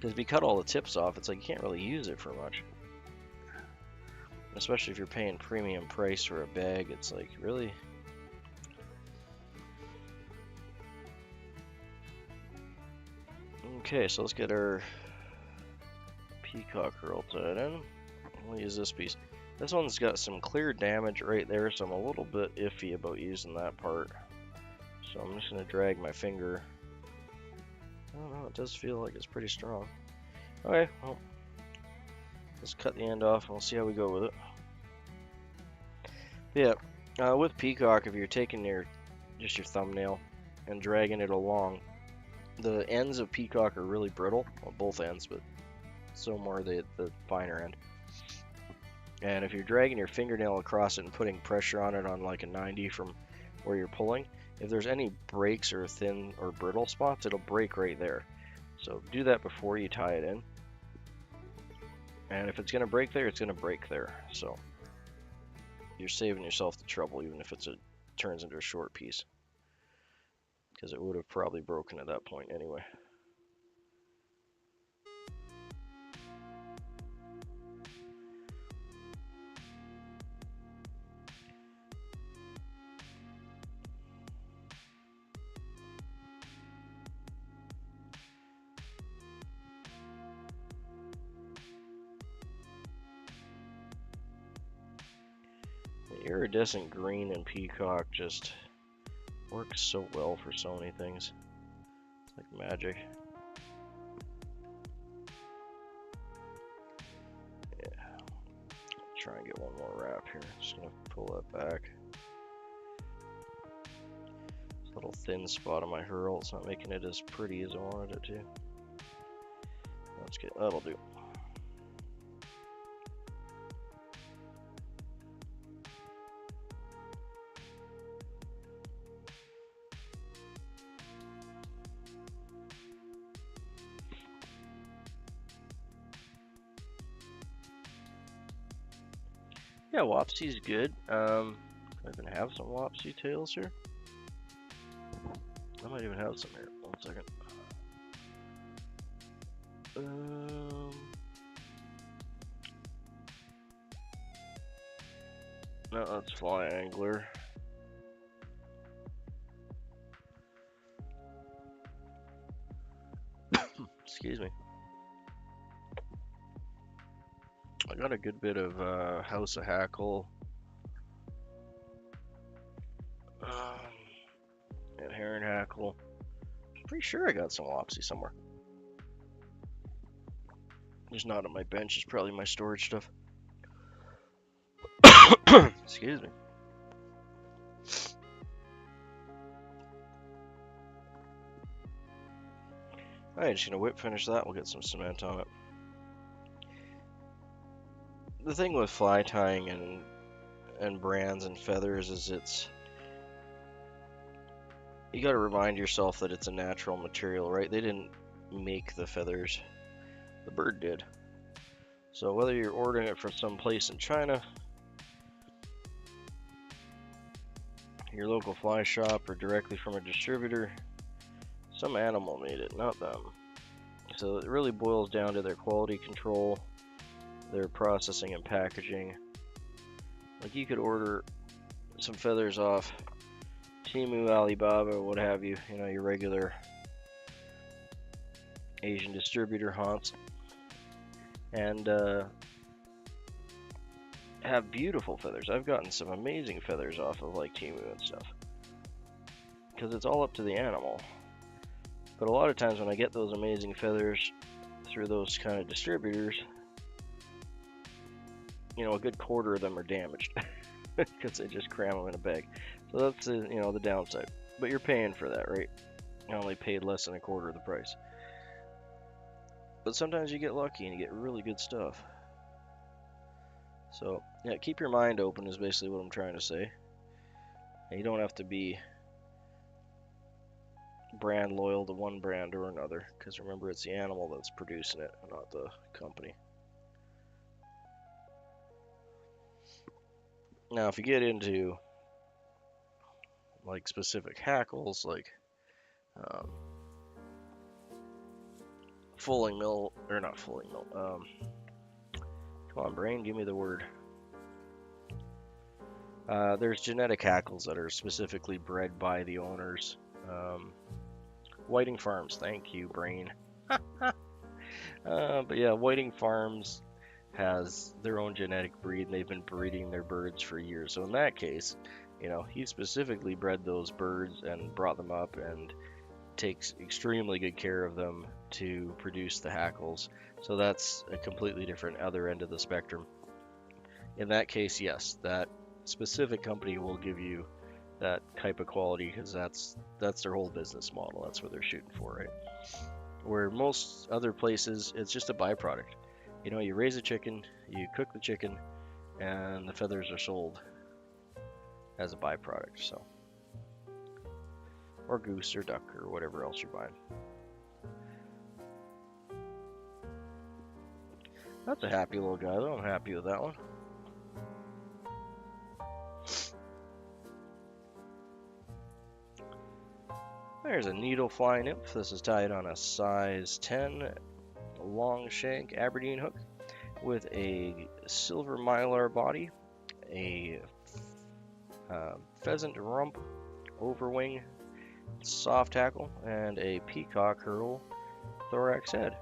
Because if you cut all the tips off, it's like you can't really use it for much. Especially if you're paying premium price for a bag, it's like, really? Okay, so let's get our peacock curl tied in. We'll use this piece. This one's got some clear damage right there, so I'm a little bit iffy about using that part. So I'm just going to drag my finger. I don't know, it does feel like it's pretty strong. Okay, well, let's cut the end off and we'll see how we go with it. Yeah, with peacock, if you're taking just your thumbnail and dragging it along, the ends of peacock are really brittle. Well, both ends, but so more the finer end. And if you're dragging your fingernail across it and putting pressure on it on like a 90 from where you're pulling, if there's any breaks or thin or brittle spots, it'll break right there. So do that before you tie it in. And if it's going to break there, it's going to break there. So you're saving yourself the trouble, even if turns into a short piece. Because it would have probably broken at that point anyway. The iridescent green in peacock just works so well for so many things. It's like magic. Yeah. Try and get one more wrap here. Just gonna pull that back. This little thin spot on my hurl, it's not making it as pretty as I wanted it to. That'll do. Yeah, Wapsi's good. I even have some Wapsi tails here. I might even have some here. 1 second. No, that's Fly Angler. Excuse me. I got a good bit of House of Hackle. And Heron Hackle. Pretty sure I got some Wapsi somewhere. Just not on my bench, it's probably my storage stuff. Excuse me. Alright, just gonna whip finish that, we'll get some cement on it. The thing with fly tying and brands and feathers is you gotta remind yourself that it's a natural material, right? They didn't make the feathers, the bird did. So whether you're ordering it from some place in China, your local fly shop, or directly from a distributor, some animal made it, not them. So it really boils down to their quality control, their processing and packaging. Like you could order some feathers off Temu, Alibaba, what have you, your regular Asian distributor haunts, and have beautiful feathers. I've gotten some amazing feathers off of like Temu and stuff, because it's all up to the animal. But a lot of times when I get those amazing feathers through those kind of distributors, a good quarter of them are damaged because they just cram them in a bag. So that's the downside. But you're paying for that, right? I only paid less than a quarter of the price. But sometimes you get lucky and you get really good stuff. So yeah, keep your mind open is basically what I'm trying to say. And you don't have to be brand loyal to one brand or another, because remember, it's the animal that's producing it, not the company. Now if you get into like specific hackles, like fulling mill, or not fulling mill. Come on, brain, give me the word. There's genetic hackles that are specifically bred by the owners. Whiting Farms, thank you, brain. But yeah, Whiting Farms has their own genetic breed, and they've been breeding their birds for years. So in that case, you know, he specifically bred those birds and brought them up and takes extremely good care of them to produce the hackles. So that's a completely different other end of the spectrum. In that case, yes, that specific company will give you that type of quality because that's their whole business model. That's what they're shooting for, right? Where most other places, it's just a byproduct. You know, you raise a chicken, you cook the chicken, and the feathers are sold as a byproduct. So, or goose or duck or whatever else you're buying. That's a happy little guy though. I'm happy with that one. There's a Needlefly Nymph. This is tied on a size 10 long shank Aberdeen hook with a silver mylar body, a pheasant rump overwing soft hackle, and a peacock herl thorax head.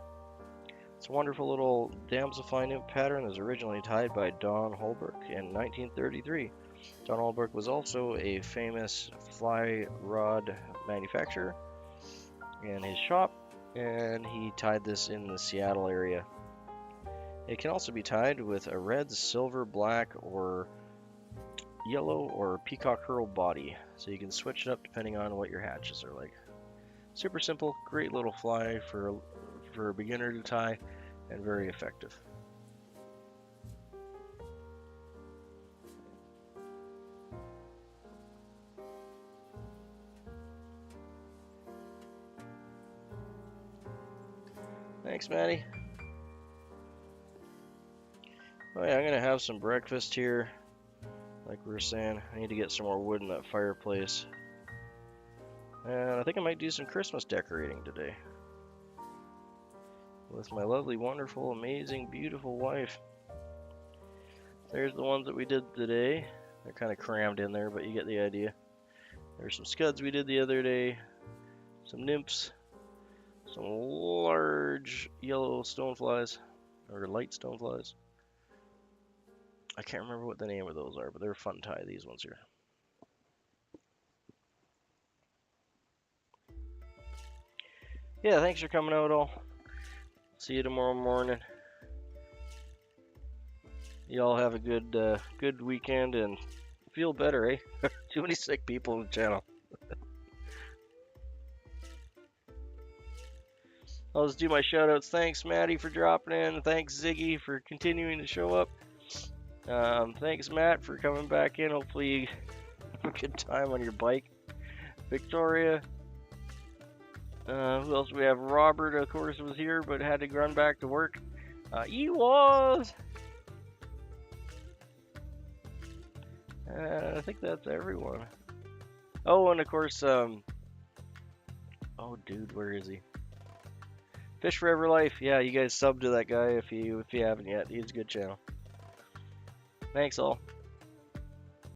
It's a wonderful little damselfly nymph pattern that was originally tied by Don Holbrook in 1933. Don Holbrook was also a famous fly rod manufacturer in his shop, and he tied this in the Seattle area. It can also be tied with a red, silver, black, or yellow or peacock herl body, so you can switch it up depending on what your hatches are like. Super simple, great little fly for a beginner to tie, and very effective. Thanks, Maddie. Oh yeah, I'm gonna have some breakfast here. Like we were saying, I need to get some more wood in that fireplace. And I think I might do some Christmas decorating today. With my lovely, wonderful, amazing, beautiful wife. There's the ones that we did today. They're kind of crammed in there, but you get the idea. There's some scuds we did the other day. Some nymphs. Some large yellow stoneflies. Or light stoneflies. I can't remember what the name of those are, but they're fun tie, these ones here. Yeah, thanks for coming out all. See you tomorrow morning. Y'all have a good weekend and feel better, eh? Too many sick people on the channel. I'll just do my shoutouts. Thanks, Maddie, for dropping in. Thanks, Ziggy, for continuing to show up. Thanks, Matt, for coming back in. Hopefully you have a good time on your bike. Victoria. Who else do we have? Robert, of course, was here, but had to run back to work. He was. I think that's everyone. Oh, and of course, oh, dude, where is he? Fish Forever Life. Yeah, you guys sub to that guy if you haven't yet. He's a good channel. Thanks all.